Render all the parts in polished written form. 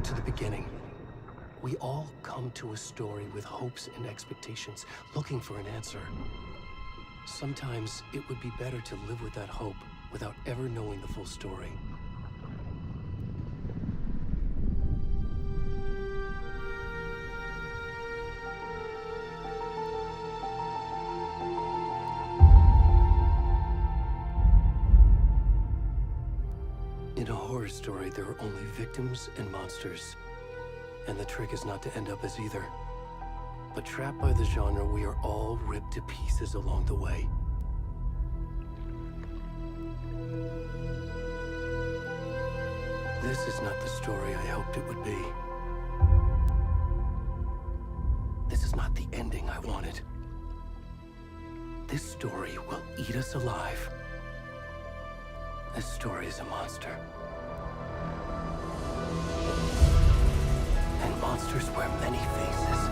to the beginning. We all come to a story with hopes and expectations, looking for an answer. Sometimes it would be better to live with that hope without ever knowing the full story. In a horror story, there are only victims and monsters. And the trick is not to end up as either. But trapped by the genre, we are all ripped to pieces along the way. This is not the story I hoped it would be. This is not the ending I wanted. This story will eat us alive. This story is a monster. And monsters wear many faces.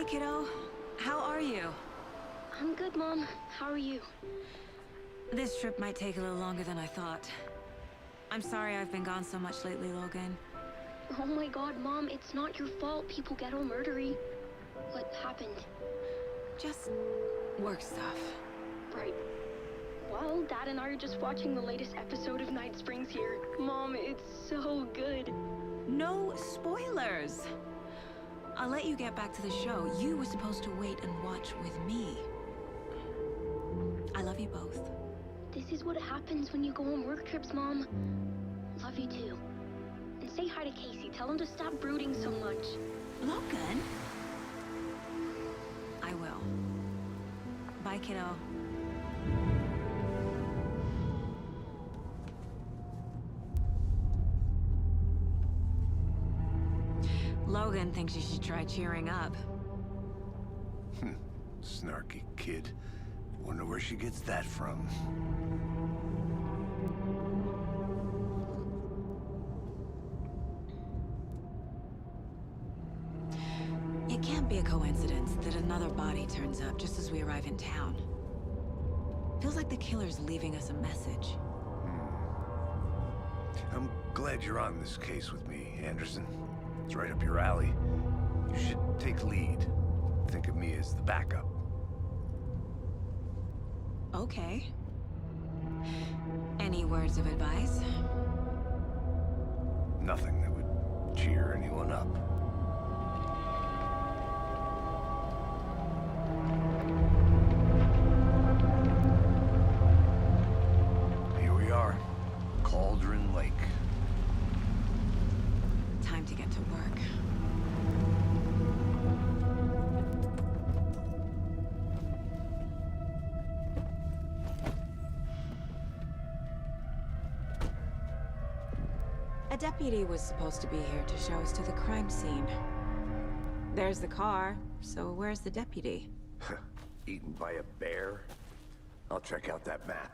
kiddo. How are you? I'm good, Mom. How are you? This trip might take a little longer than I thought. I'm sorry I've been gone so much lately, Logan. Oh my god, Mom, it's not your fault people get all murdery. What happened? Just work stuff. Right. Well, Dad and I are just watching the latest episode of Night Springs here. Mom, it's so good. No spoilers! I'll let you get back to the show. You were supposed to wait and watch with me. I love you both. This is what happens when you go on work trips, Mom. Love you too. And say hi to Casey. Tell him to stop brooding so much. Logan? I will. Bye, kiddo. Logan thinks you should try cheering up. Snarky kid. Wonder where she gets that from. It can't be a coincidence that another body turns up just as we arrive in town. Feels like the killer's leaving us a message. I'm glad you're on this case with me, Anderson. It's right up your alley. You should take lead. Think of me as the backup. Okay. Any words of advice? Nothing that would cheer anyone up. Here we are. Cauldron Lake. Time to get to work. A deputy was supposed to be here to show us to the crime scene. There's the car, so where's the deputy? Eaten by a bear? I'll check out that map.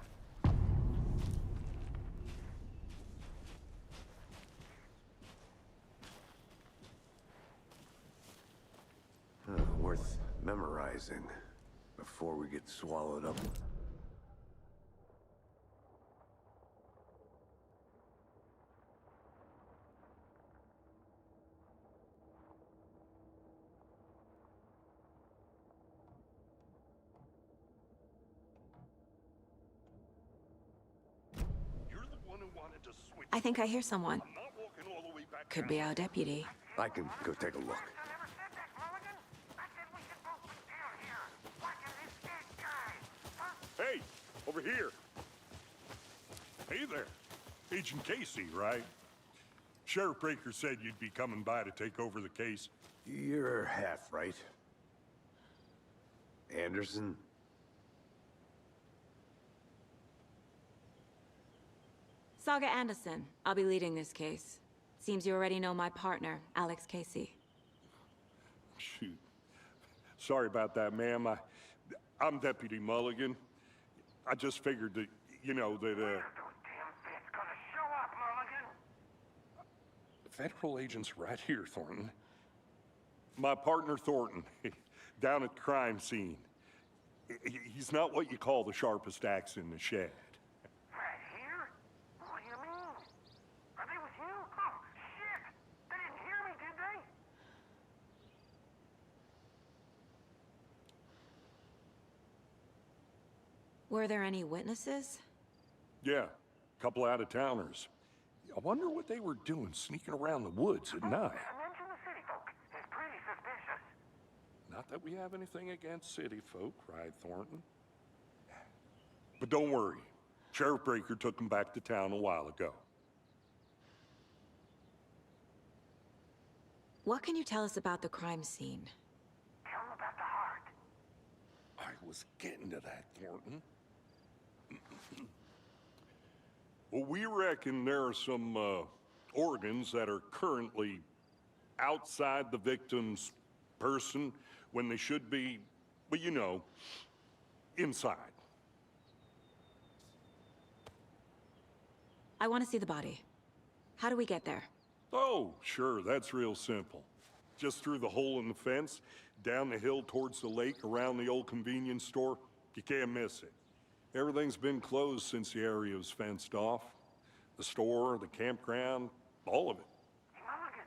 Worth memorizing before we get swallowed up. I think I hear someone. Could be our deputy. I can go take a look. Hey, over here. Hey there. Agent Casey, right? Sheriff Breaker said you'd be coming by to take over the case. You're half right. Anderson? Saga Anderson. I'll be leading this case. Seems you already know my partner, Alex Casey. Shoot. Sorry about that, ma'am. I'm Deputy Mulligan. I just figured that, you know, that, Federal agent's right here, Thornton. My partner, Thornton, down at the crime scene. He's not what you call the sharpest axe in the shed. Right here? What do you mean? Are they with you? Oh, shit! They didn't hear me, did they? Were there any witnesses? Yeah, a couple out-of-towners. I wonder what they were doing sneaking around the woods at night. Mention the city folk. It's pretty suspicious. Not that we have anything against city folk, right, Thornton? But don't worry. Sheriff Breaker took them back to town a while ago. What can you tell us about the crime scene? Tell them about the heart. I was getting to that, Thornton. Well, we reckon there are some organs that are currently outside the victim's person when they should be, well, you know, inside. I want to see the body. How do we get there? Oh, sure, that's real simple. Just through the hole in the fence, down the hill towards the lake, around the old convenience store. You can't miss it. Everything's been closed since the area was fenced off. The store, the campground, all of it. Mulligan,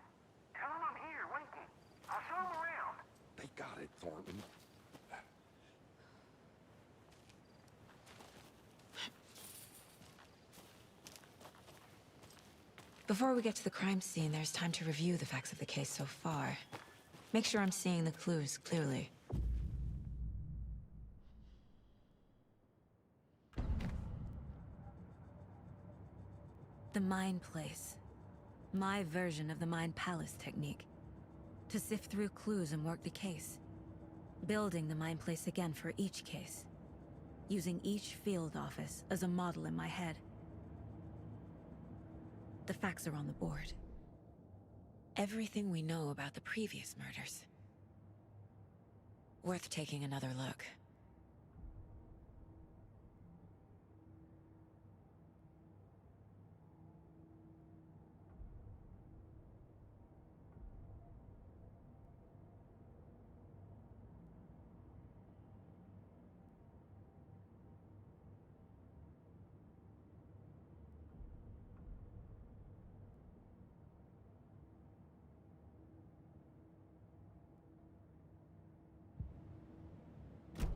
tell him I'm here, waiting. I'll show him around. They got it, Thornton. Before we get to the crime scene, there's time to review the facts of the case so far. Make sure I'm seeing the clues clearly. The Mind Place. My version of the Mind Palace technique. To sift through clues and work the case. Building the Mind Place again for each case. Using each field office as a model in my head. The facts are on the board. Everything we know about the previous murders. Worth taking another look.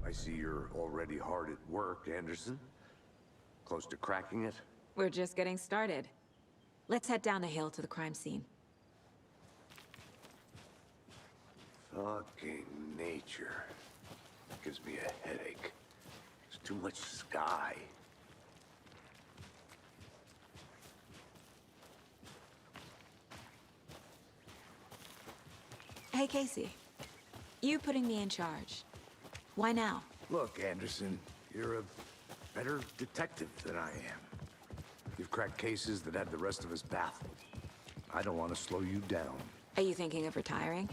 I see you're already hard at work, Anderson. Close to cracking it? We're just getting started. Let's head down the hill to the crime scene. Fucking nature. Gives me a headache. There's too much sky. Hey, Casey. You putting me in charge. Why now? Look, Anderson, you're a better detective than I am. You've cracked cases that had the rest of us baffled. I don't want to slow you down. Are you thinking of retiring?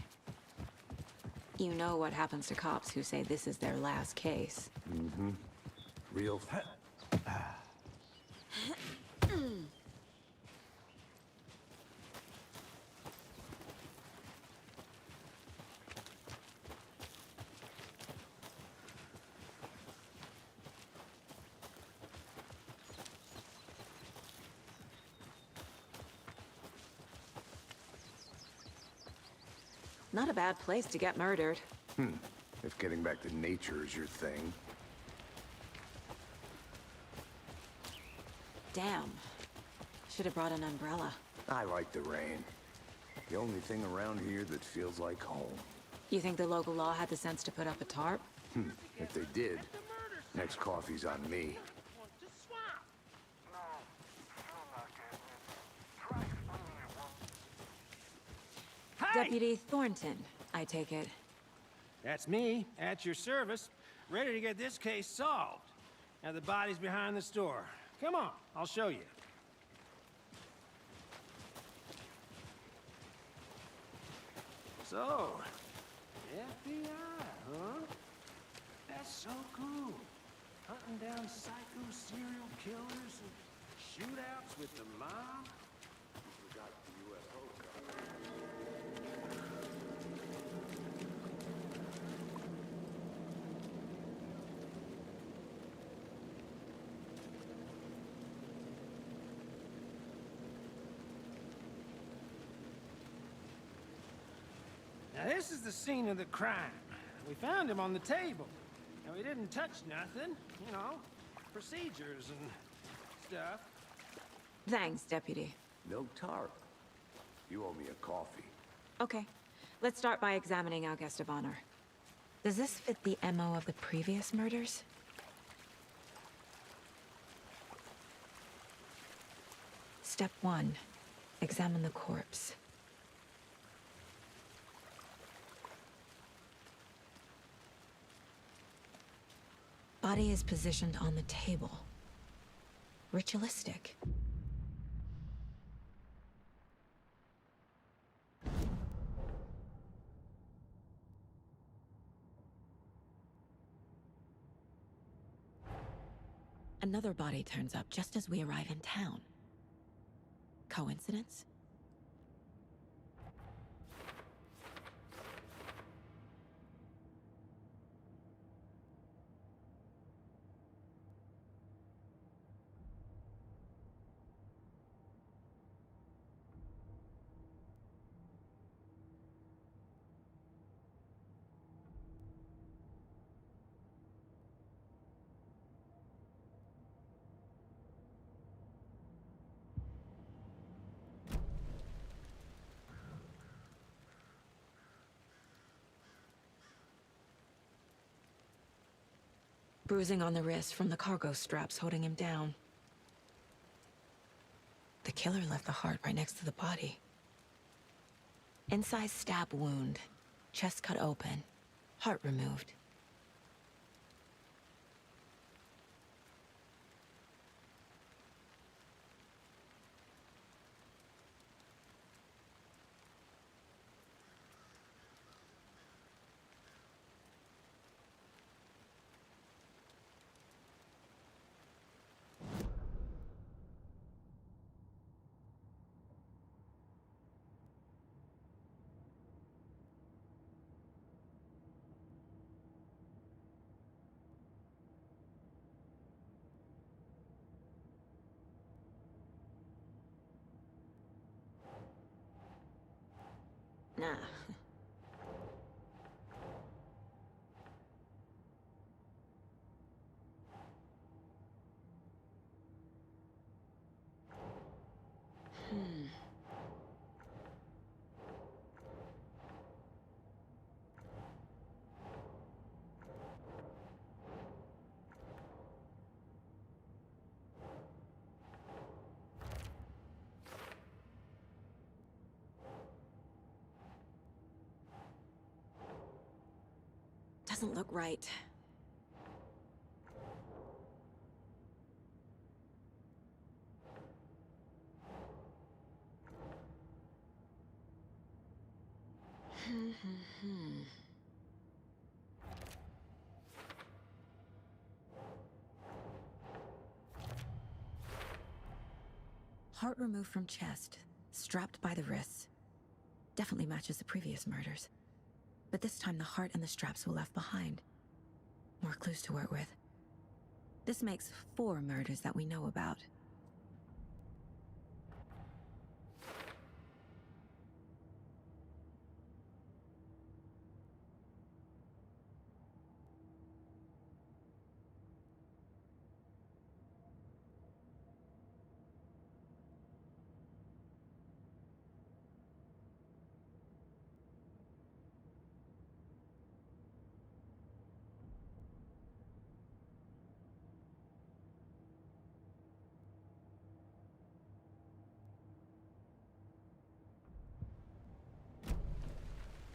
You know what happens to cops who say this is their last case. Mm-hmm. Real Not a bad place to get murdered. If getting back to nature is your thing. Damn. Should have brought an umbrella. I like the rain. The only thing around here that feels like home. You think the local law had the sense to put up a tarp? If they did, next coffee's on me. No, still not getting it. Try explaining it once. Deputy Thornton, I take it. That's me, at your service, ready to get this case solved. Now the body's behind the store. Come on, I'll show you. So, FBI, huh? That's so cool. Hunting down psycho serial killers and shootouts with the mob. You forgot the UFO cover. Now this is the scene of the crime. We found him on the table. And we didn't touch nothing, you know, procedures and stuff. Thanks, Deputy. No tarp. You owe me a coffee. Okay, let's start by examining our guest of honor. Does this fit the MO of the previous murders? Step 1. Examine the corpse. Body is positioned on the table. Ritualistic. Another body turns up just as we arrive in town. Coincidence? Bruising on the wrist from the cargo straps holding him down. The killer left the heart right next to the body. Inside stab wound, chest cut open, heart removed. Nah. Doesn't look right. Heart removed from chest, strapped by the wrists. Definitely matches the previous murders. But this time the heart and the straps were left behind. More clues to work with. This makes 4 murders that we know about.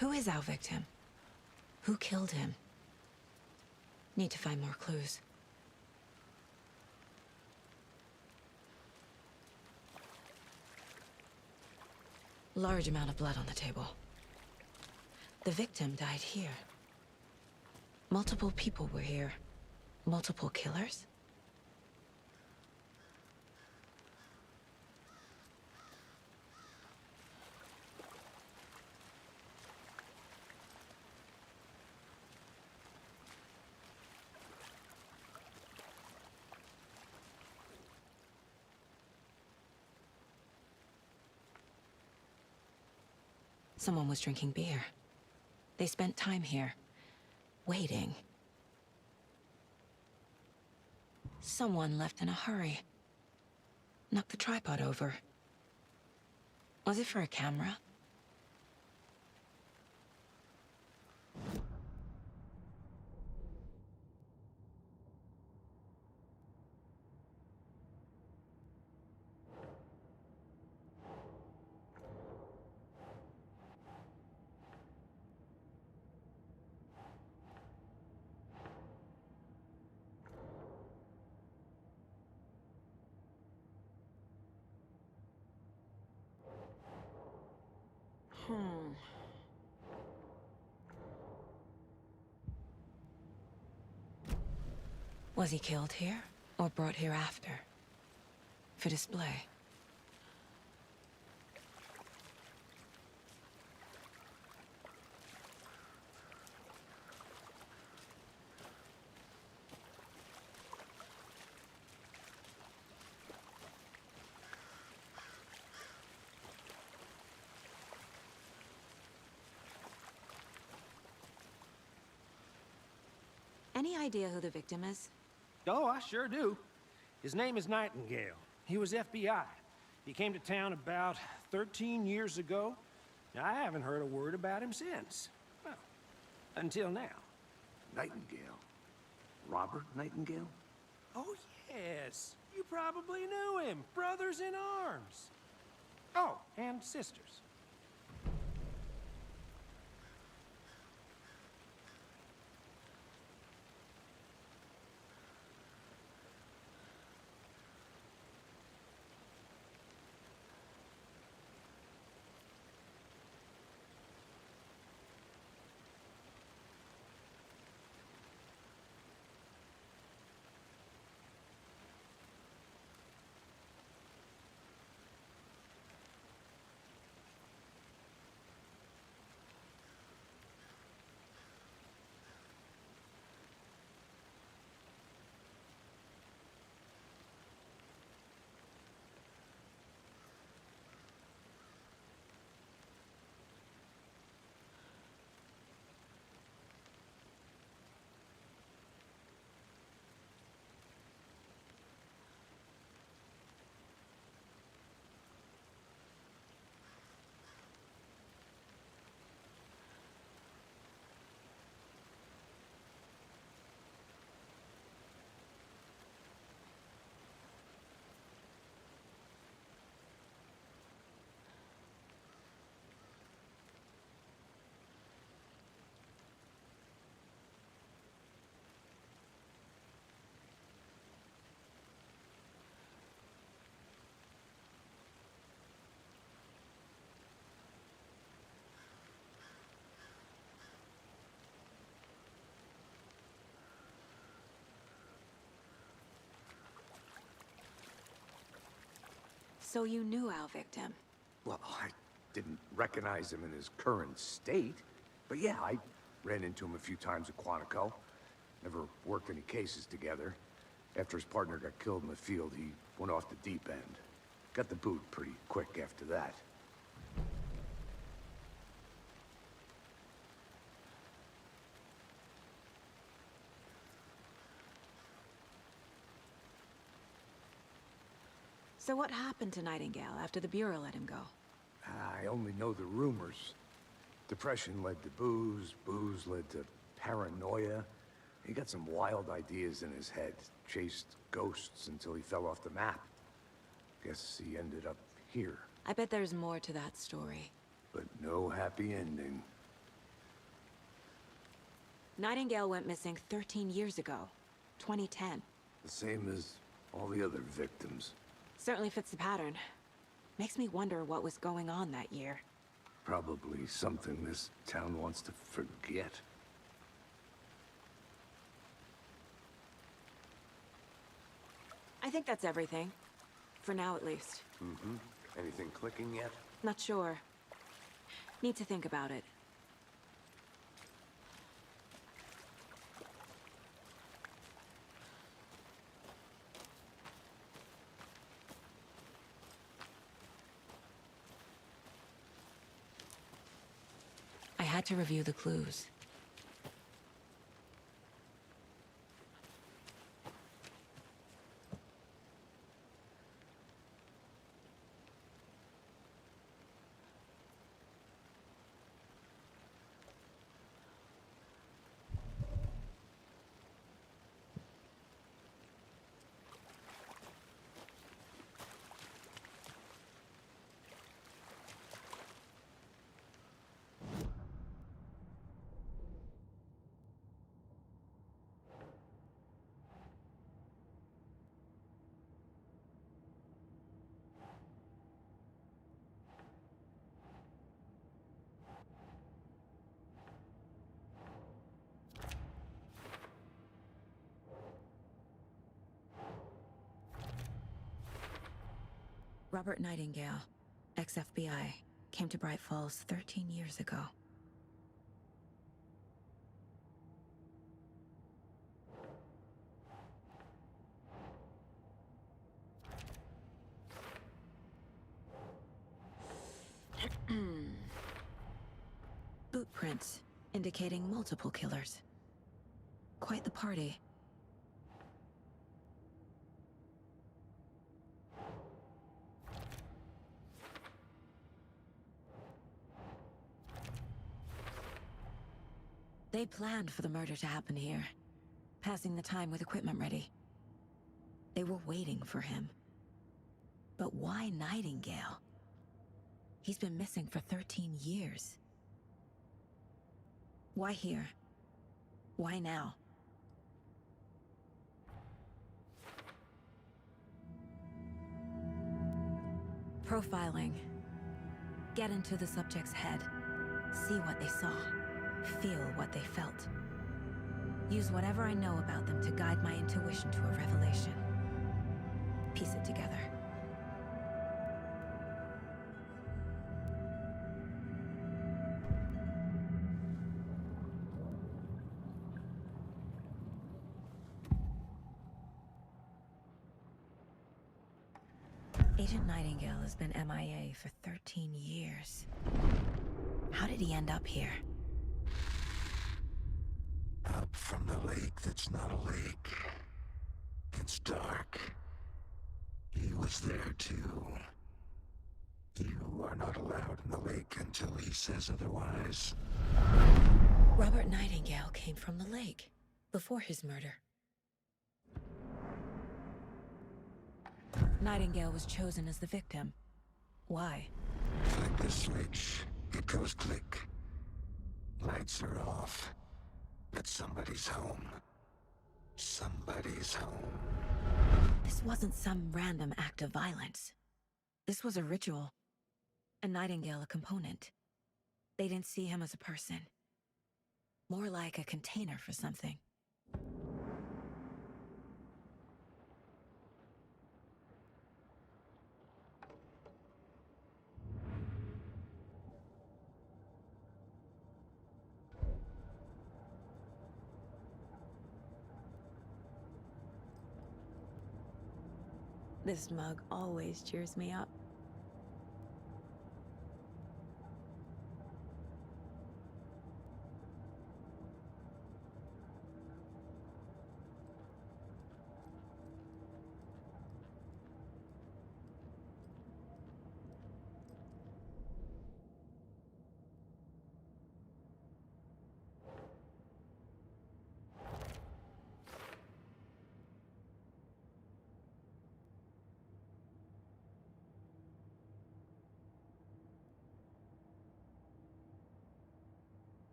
Who is our victim? Who killed him? Need to find more clues. Large amount of blood on the table. The victim died here. Multiple people were here. Multiple killers? Someone was drinking beer. They spent time here, waiting. Someone left in a hurry. Knocked the tripod over. Was it for a camera? Was he killed here, or brought here after? For display? Any idea who the victim is? Oh, I sure do. His name is Nightingale. He was FBI. He came to town about 13 years ago. I haven't heard a word about him since. Well, until now. Nightingale? Robert Nightingale? Oh, yes. You probably knew him. Brothers in arms. Oh, and sisters. So you knew our victim. Well, I didn't recognize him in his current state. But yeah, I ran into him a few times at Quantico. Never worked any cases together. After his partner got killed in the field, he went off the deep end. Got the boot pretty quick after that. So what happened to Nightingale after the Bureau let him go? I only know the rumors. Depression led to booze, booze led to paranoia. He got some wild ideas in his head, chased ghosts until he fell off the map. Guess he ended up here, I bet there's more to that story. but no happy ending. Nightingale went missing 13 years ago, 2010. The same as all the other victims. Certainly fits the pattern. Makes me wonder what was going on that year. Probably something this town wants to forget. I think that's everything. For now, at least. Anything clicking yet? Not sure. Need to think about it. I had to review the clues. Robert Nightingale, ex-FBI, came to Bright Falls 13 years ago. Boot prints, indicating multiple killers. Quite the party. They planned for the murder to happen here. passing the time with equipment ready. They were waiting for him. But why Nightingale? He's been missing for 13 years. Why here? Why now? Profiling. Get into the subject's head. See what they saw. Feel what they felt. Use whatever I know about them to guide my intuition to a revelation. Piece it together. Agent Nightingale has been MIA for 13 years. How did he end up here? Up from the lake that's not a lake. It's dark. He was there too. You are not allowed in the lake until he says otherwise. Robert Nightingale came from the lake before his murder. Nightingale was chosen as the victim. Why? Flick the switch. It goes click. Lights are off. But somebody's home. Somebody's home. This wasn't some random act of violence. This was a ritual. And Nightingale a component. They didn't see him as a person. More like a container for something. This mug always cheers me up.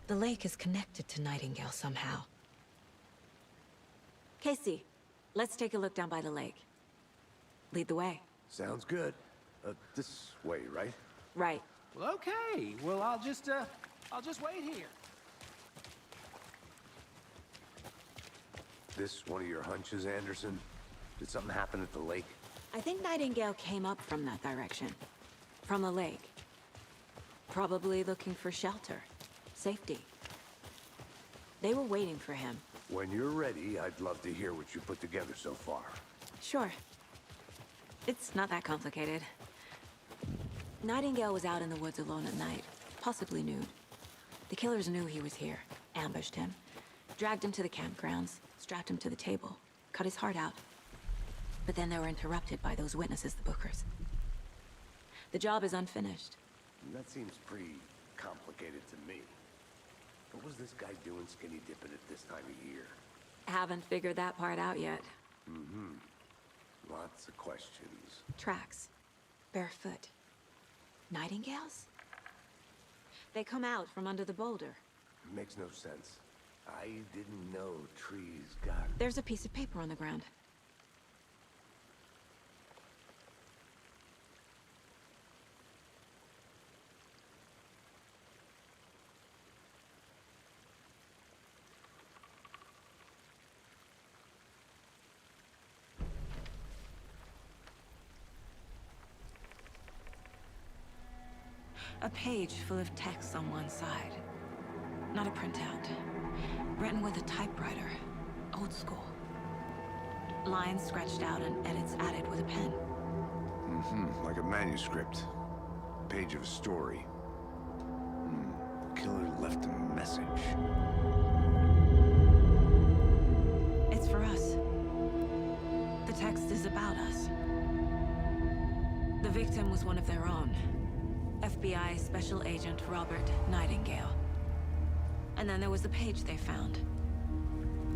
The lake is connected to Nightingale somehow. Casey, let's take a look down by the lake. Lead the way. Sounds good. This way, right? Right. Well, okay. Well, I'll just wait here. This one of your hunches, Anderson? Did something happen at the lake? I think Nightingale came up from that direction. From the lake. Probably looking for shelter. Safety. They were waiting for him. When you're ready, I'd love to hear what you put together so far. Sure. It's not that complicated. Nightingale was out in the woods alone at night, possibly nude. The killers knew he was here, ambushed him, dragged him to the campgrounds, strapped him to the table, cut his heart out. But then they were interrupted by those witnesses, the Bookers. The job is unfinished. That seems pretty complicated to me. What was this guy doing skinny dipping at this time of year? Haven't figured that part out yet. Lots of questions. Tracks. Barefoot. Nightingales? They come out from under the boulder. Makes no sense. I didn't know trees got... There's a piece of paper on the ground. A page full of text on one side. Not a printout. Written with a typewriter. Old school. Lines scratched out and edits added with a pen. Like a manuscript. Page of a story. Killer left a message. It's for us. The text is about us. The victim was one of their own. FBI Special Agent Robert Nightingale. And then there was the page they found.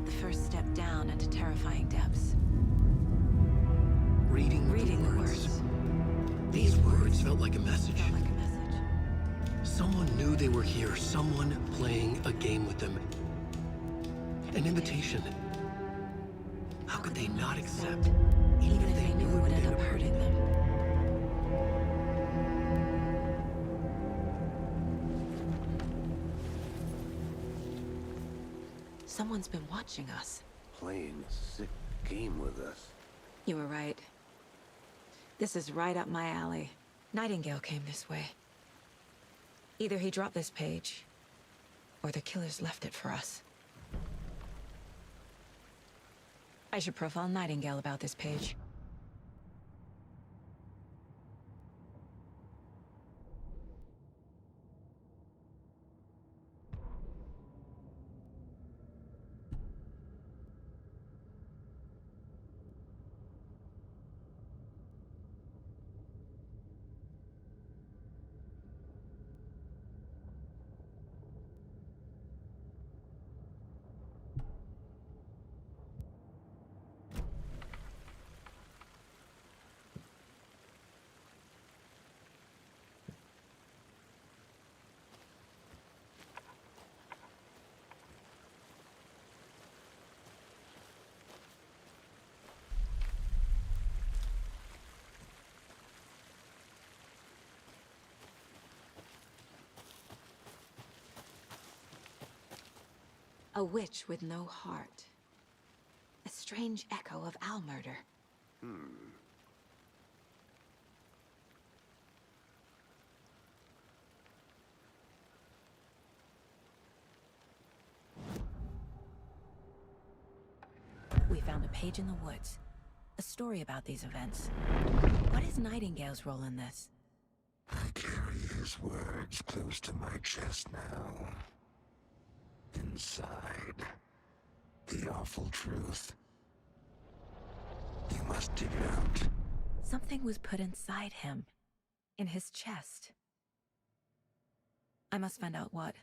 The first step down into terrifying depths. Reading the words. These words felt like a message. Felt like a message. Someone knew they were here, someone playing a game with them. An invitation. How could they not accept, Even if they knew it would end up hurting them. Someone's been watching us. Playing a sick game with us. You were right. This is right up my alley. Nightingale came this way. Either he dropped this page, or the killers left it for us. I should profile Nightingale about this page. A witch with no heart. A strange echo of owl murder. We found a page in the woods. A story about these events. What is Nightingale's role in this? I carry his words close to my chest now. Inside, the awful truth. You must dig it out. Something was put inside him. In his chest. I must find out what.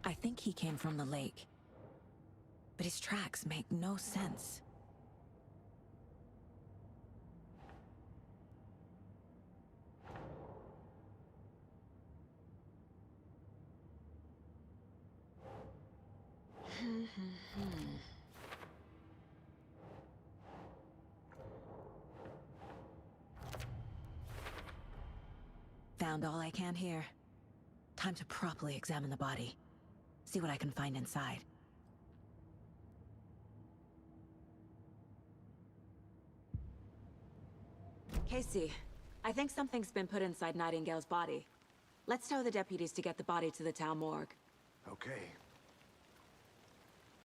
I think he came from the lake. But his tracks make no sense. Found all I can here. Time to properly examine the body. See what I can find inside. Casey, I think something's been put inside Nightingale's body. Let's tell the deputies to get the body to the town morgue. Okay.